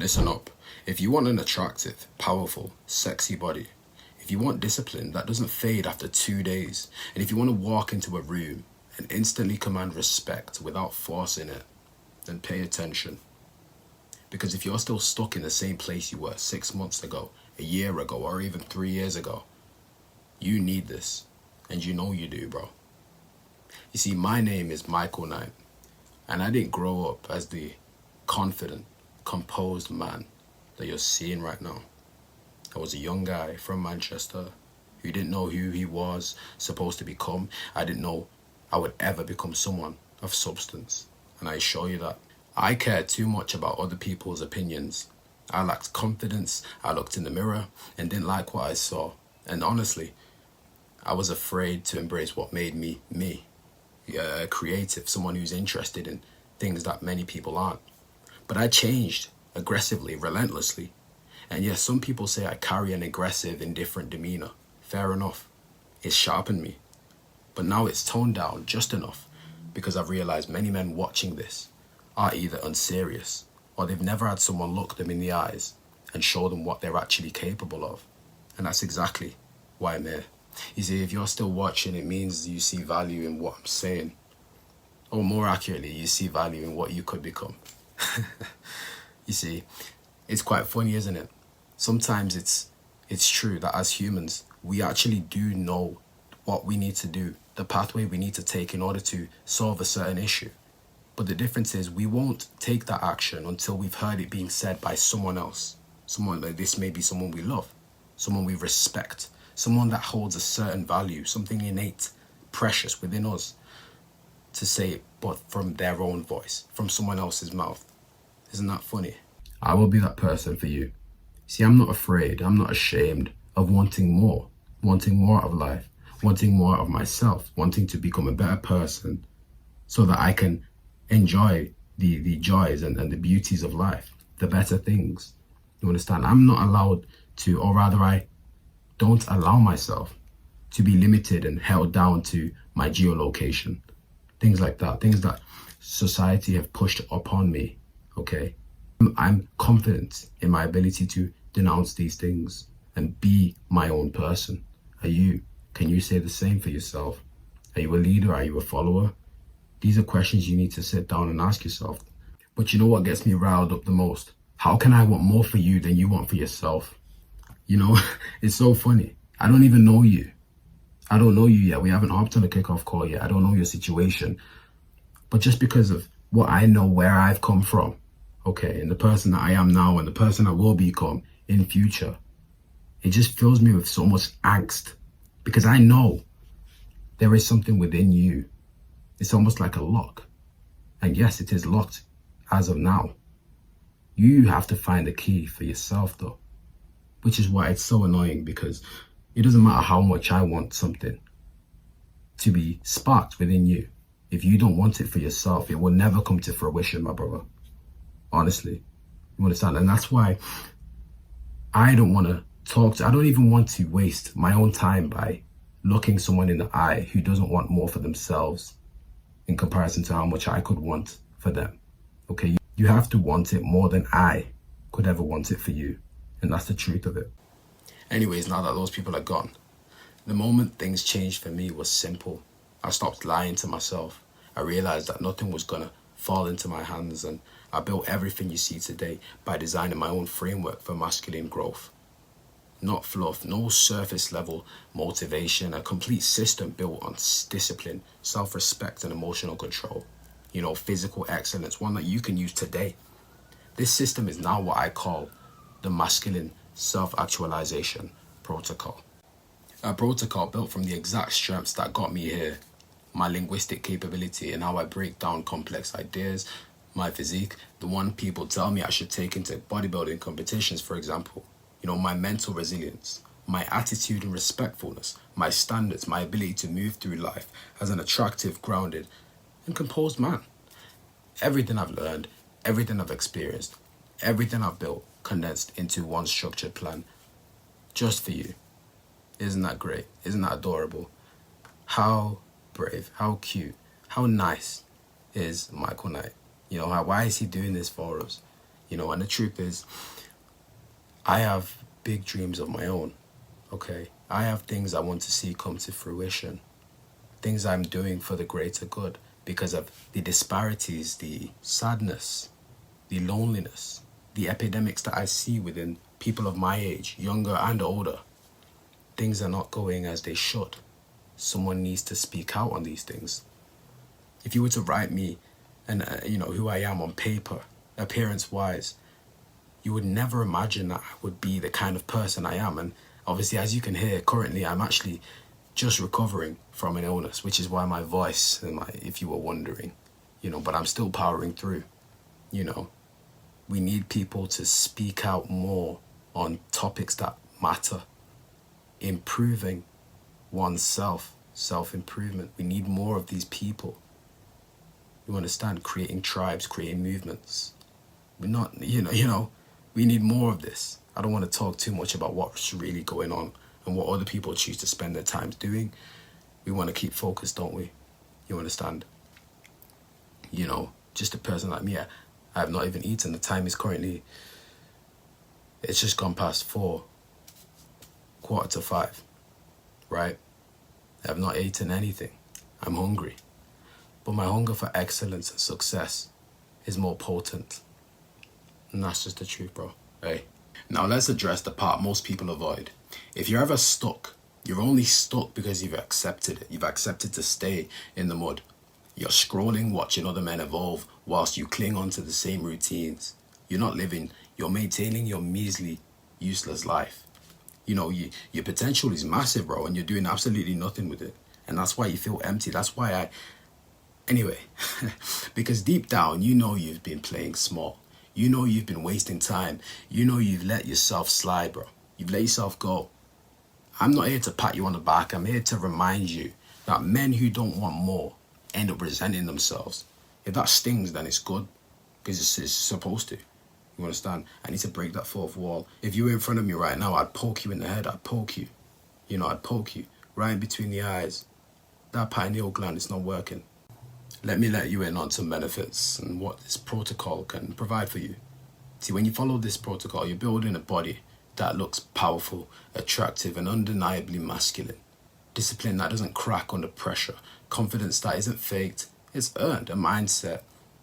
Listen up. If you want an attractive, powerful, sexy body, if you want discipline that doesn't fade after 2 days, and if you want to walk into a room and instantly command respect without forcing it, then pay attention. Because if you're still stuck in the same place you were 6 months ago, a year ago, or even 3 years ago, you need this. And you know you do, bro. You see, my name is Michael Knight, and I didn't grow up as the confident, composed man that you're seeing right now. I was a young guy from Manchester who didn't know who he was supposed to become. I didn't know I would ever become someone of substance. And I assure you that I cared too much about other people's opinions. I lacked confidence. I looked in the mirror and didn't like what I saw. And honestly, I was afraid to embrace what made me me. A creative, someone who's interested in things that many people aren't. But I changed aggressively, relentlessly. And yes, some people say I carry an aggressive, indifferent demeanor. Fair enough. It's sharpened me. But now it's toned down just enough because I've realized many men watching this are either unserious or they've never had someone look them in the eyes and show them what they're actually capable of. And that's exactly why I'm here. You see, if you're still watching, it means you see value in what I'm saying. Or more accurately, you see value in what you could become. You see, it's quite funny, isn't it? Sometimes it's true that as humans, we actually do know what we need to do, the pathway we need to take in order to solve a certain issue. But the difference is we won't take that action until we've heard it being said by someone else. Someone like this may be someone we love, someone we respect, someone that holds a certain value, something innate, precious within us, to say it, but from their own voice, from someone else's mouth. Isn't that funny? I will be that person for you. See, I'm not afraid, I'm not ashamed of wanting more of life, wanting more of myself, wanting to become a better person so that I can enjoy the joys and the beauties of life, the better things. You understand? I'm not allowed to, or rather I don't allow myself to be limited and held down to my geolocation. Things like that, things that society have pushed upon me, okay? I'm confident in my ability to denounce these things and be my own person. Are you? Can you say the same for yourself? Are you a leader? Are you a follower? These are questions you need to sit down and ask yourself. But you know what gets me riled up the most? How can I want more for you than you want for yourself? You know, it's so funny. I don't even know you. I don't know you yet. We haven't hopped on a kickoff call yet. I don't know your situation. But just because of what I know, where I've come from, okay, and the person that I am now and the person I will become in future, it just fills me with so much angst because I know there is something within you. It's almost like a lock. And yes, it is locked as of now. You have to find a key for yourself though, which is why it's so annoying because it doesn't matter how much I want something to be sparked within you. If you don't want it for yourself, it will never come to fruition, my brother. Honestly, you understand? And that's why I don't want to I don't even want to waste my own time by looking someone in the eye who doesn't want more for themselves in comparison to how much I could want for them. Okay, you have to want it more than I could ever want it for you. And that's the truth of it. Anyways, now that those people are gone, the moment things changed for me was simple. I stopped lying to myself. I realized that nothing was gonna fall into my hands, and I built everything you see today by designing my own framework for masculine growth. Not fluff, no surface level motivation, a complete system built on discipline, self-respect and emotional control. You know, physical excellence, one that you can use today. This system is now what I call the masculine self-actualization protocol. A protocol built from the exact strengths that got me here. My linguistic capability and how I break down complex ideas, my physique, the one people tell me I should take into bodybuilding competitions, for example. You know, my mental resilience, my attitude and respectfulness, my standards, my ability to move through life as an attractive, grounded, and composed man. Everything I've learned, everything I've experienced, everything I've built condensed into one structured plan just for you. Isn't that great? Isn't that adorable? How brave, how cute, how nice is Michael Knight? You know, why is he doing this for us? And the truth is, I have big dreams of my own, okay? I have things I want to see come to fruition, things I'm doing for the greater good because of the disparities, the sadness, the loneliness, the epidemics that I see within people of my age, younger and older. Things are not going as they should. Someone needs to speak out on these things. If you were to write me and who I am on paper, appearance wise, you would never imagine that I would be the kind of person I am. And obviously, as you can hear, currently I'm actually just recovering from an illness, which is why my voice, if you were wondering, but I'm still powering through. We need people to speak out more on topics that matter. Improving oneself, self-improvement. We need more of these people. You understand? Creating tribes, creating movements. We're not, we need more of this. I don't want to talk too much about what's really going on and what other people choose to spend their time doing. We want to keep focused, don't we? You understand? Just a person like me, I have not even eaten. The time is currently, it's just gone past 4, 4:45, right? I have not eaten anything. I'm hungry. But my hunger for excellence and success is more potent. And that's just the truth, bro. Hey. Now let's address the part most people avoid. If you're ever stuck, you're only stuck because you've accepted it. You've accepted to stay in the mud. You're scrolling, watching other men evolve whilst you cling onto the same routines. You're not living, you're maintaining your measly, useless life. Your potential is massive, bro, and you're doing absolutely nothing with it. And that's why you feel empty. That's why Anyway, because deep down, you've been playing small. You've been wasting time. You've let yourself slide, bro. You've let yourself go. I'm not here to pat you on the back. I'm here to remind you that men who don't want more end up resenting themselves. If that stings, then it's good, because it's supposed to. You understand? I need to break that fourth wall. If you were in front of me right now, I'd poke you in the head. I'd poke you. I'd poke you right in between the eyes. That pineal gland is not working. Let me let you in on some benefits and what this protocol can provide for you. See, when you follow this protocol, you're building a body that looks powerful, attractive, and undeniably masculine. Discipline that doesn't crack under pressure. Confidence that isn't faked. It's earned. A mindset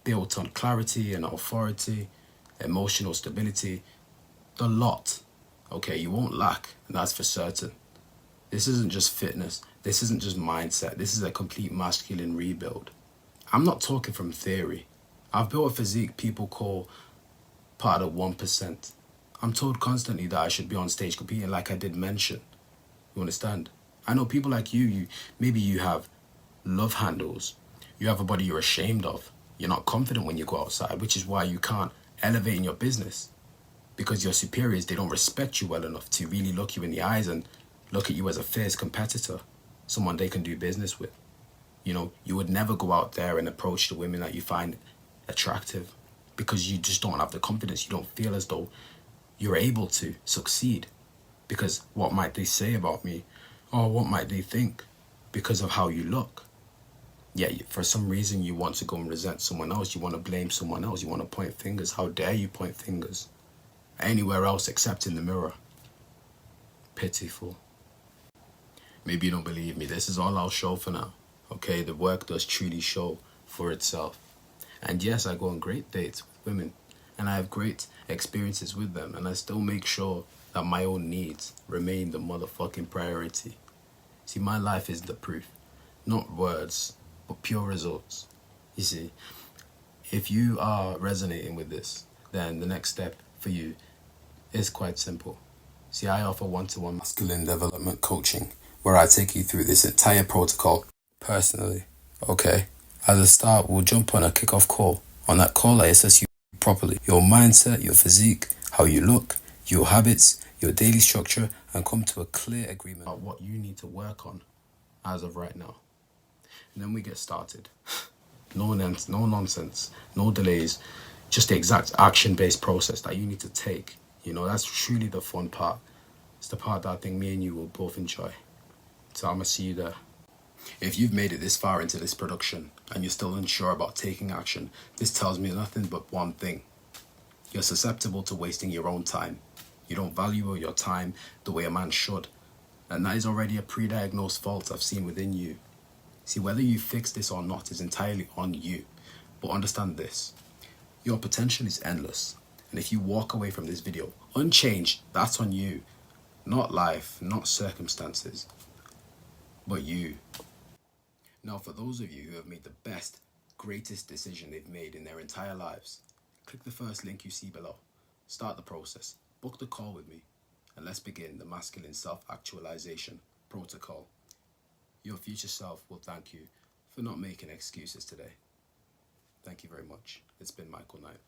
built on clarity and authority, emotional stability. The lot. Okay, you won't lack, and that's for certain. This isn't just fitness. This isn't just mindset. This is a complete masculine rebuild. I'm not talking from theory. I've built a physique people call part of 1%. I'm told constantly that I should be on stage competing, like I did mention. You understand? I know people like you maybe you have love handles. You have a body you're ashamed of. You're not confident when you go outside, which is why you can't elevate in your business. Because your superiors, they don't respect you well enough to really look you in the eyes and look at you as a fierce competitor, someone they can do business with. You would never go out there and approach the women that you find attractive because you just don't have the confidence. You don't feel as though you're able to succeed. Because what might they say about me? Or what might they think? Because of how you look. Yet for some reason you want to go and resent someone else. You want to blame someone else. You want to point fingers. How dare you point fingers? Anywhere else except in the mirror. Pitiful. Maybe you don't believe me. This is all I'll show for now. Okay, the work does truly show for itself. And yes, I go on great dates with women. And I have great experiences with them. And I still make sure that my own needs remain the motherfucking priority. See, my life is the proof. Not words, but pure results. You see, if you are resonating with this, then the next step for you is quite simple. See, I offer one-to-one masculine development coaching, where I take you through this entire protocol personally. Okay, as a start, we'll jump on a kickoff call. On that call, I assess you properly. Your mindset, your physique, how you look, your habits, your daily structure, and come to a clear agreement about what you need to work on as of right now. And then we get started. No nonsense, no delays, just the exact action-based process that you need to take. That's truly the fun part. It's the part that I think me and you will both enjoy. So I'm gonna see you there. If you've made it this far into this production and you're still unsure about taking action, this tells me nothing but one thing. You're susceptible to wasting your own time. You don't value your time the way a man should. And that is already a pre-diagnosed fault I've seen within you. See, whether you fix this or not is entirely on you. But understand this. Your potential is endless. And if you walk away from this video unchanged, that's on you. Not life, not circumstances, but you. Now, for those of you who have made the best, greatest decision they've made in their entire lives, click the first link you see below. Start the process. Book the call with me. And let's begin the masculine self-actualization protocol. Your future self will thank you for not making excuses today. Thank you very much. It's been Michael Knight.